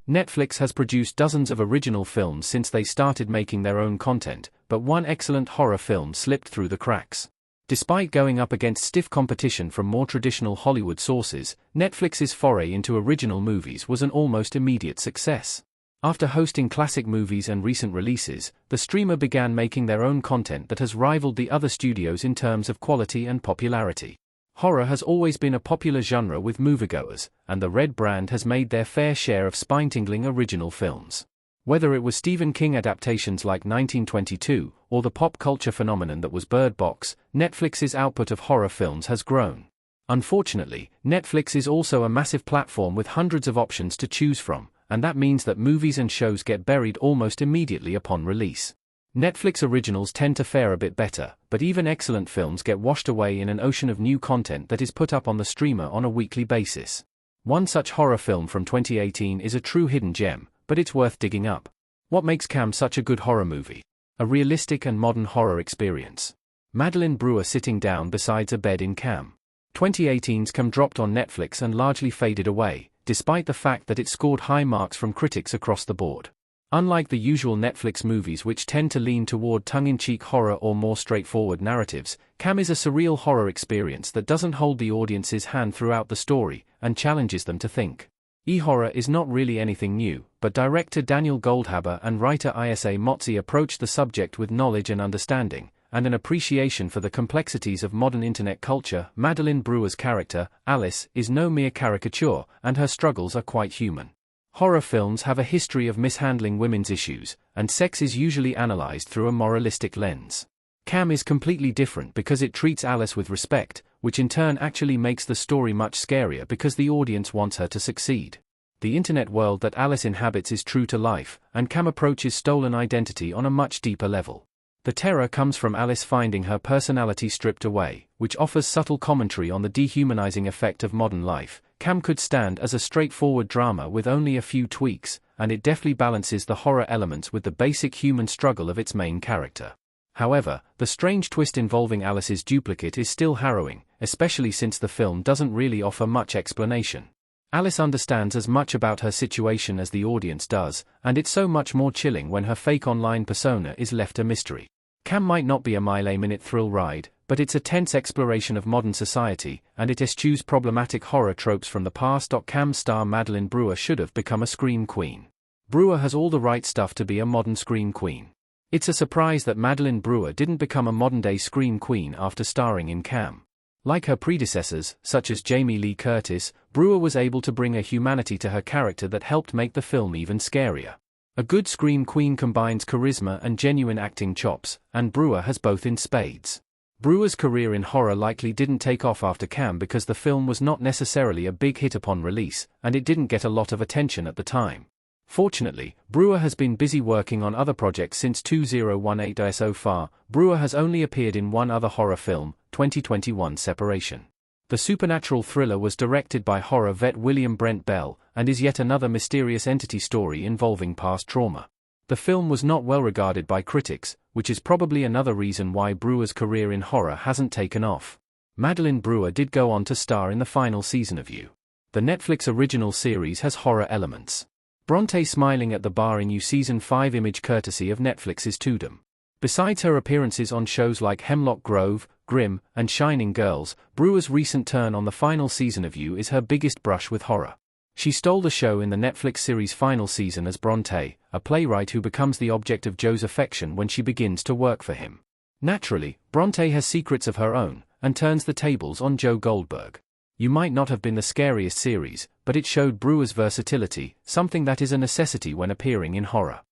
Netflix has produced dozens of original films since they started making their own content, but one excellent horror film slipped through the cracks. Despite going up against stiff competition from more traditional Hollywood sources, Netflix's foray into original movies was an almost immediate success. After hosting classic movies and recent releases, the streamer began making their own content that has rivaled the other studios in terms of quality and popularity. Horror has always been a popular genre with moviegoers, and the Red brand has made their fair share of spine-tingling original films. Whether it was Stephen King adaptations like 1922, or the pop culture phenomenon that was Bird Box, Netflix's output of horror films has grown. Unfortunately, Netflix is also a massive platform with hundreds of options to choose from, and that means that movies and shows get buried almost immediately upon release. Netflix originals tend to fare a bit better, but even excellent films get washed away in an ocean of new content that is put up on the streamer on a weekly basis. One such horror film from 2018 is a true hidden gem, but it's worth digging up. What makes Cam such a good horror movie? A realistic and modern horror experience. Madeline Brewer sitting down beside a bed in Cam. 2018's Cam dropped on Netflix and largely faded away, despite the fact that it scored high marks from critics across the board. Unlike the usual Netflix movies which tend to lean toward tongue-in-cheek horror or more straightforward narratives, Cam is a surreal horror experience that doesn't hold the audience's hand throughout the story, and challenges them to think. E-horror is not really anything new, but director Daniel Goldhaber and writer Isa Motzi approached the subject with knowledge and understanding, and an appreciation for the complexities of modern internet culture. Madeline Brewer's character, Alice, is no mere caricature, and her struggles are quite human. Horror films have a history of mishandling women's issues, and sex is usually analyzed through a moralistic lens. Cam is completely different because it treats Alice with respect, which in turn actually makes the story much scarier because the audience wants her to succeed. The internet world that Alice inhabits is true to life, and Cam approaches stolen identity on a much deeper level. The terror comes from Alice finding her personality stripped away, which offers subtle commentary on the dehumanizing effect of modern life. Cam could stand as a straightforward drama with only a few tweaks, and it deftly balances the horror elements with the basic human struggle of its main character. However, the strange twist involving Alice's duplicate is still harrowing, especially since the film doesn't really offer much explanation. Alice understands as much about her situation as the audience does, and it's so much more chilling when her fake online persona is left a mystery. Cam might not be a mile-a-minute thrill ride, but it's a tense exploration of modern society, and it eschews problematic horror tropes from the past. Cam star Madeline Brewer should have become a scream queen. Brewer has all the right stuff to be a modern scream queen. It's a surprise that Madeline Brewer didn't become a modern-day scream queen after starring in Cam. Like her predecessors, such as Jamie Lee Curtis, Brewer was able to bring a humanity to her character that helped make the film even scarier. A good scream queen combines charisma and genuine acting chops, and Brewer has both in spades. Brewer's career in horror likely didn't take off after Cam because the film was not necessarily a big hit upon release, and it didn't get a lot of attention at the time. Fortunately, Brewer has been busy working on other projects since 2018. So far, Brewer has only appeared in one other horror film, 2021's Separation. The supernatural thriller was directed by horror vet William Brent Bell, and is yet another mysterious entity story involving past trauma. The film was not well regarded by critics, which is probably another reason why Brewer's career in horror hasn't taken off. Madeline Brewer did go on to star in the final season of You. The Netflix original series has horror elements. Bronte smiling at the bar in You Season 5 image courtesy of Netflix's Tudum. Besides her appearances on shows like Hemlock Grove, Grimm, and Shining Girls, Brewer's recent turn on the final season of You is her biggest brush with horror. She stole the show in the Netflix series' final season as Bronte, a playwright who becomes the object of Joe's affection when she begins to work for him. Naturally, Bronte has secrets of her own, and turns the tables on Joe Goldberg. You might not have been the scariest series, but it showed Brewer's versatility, something that is a necessity when appearing in horror.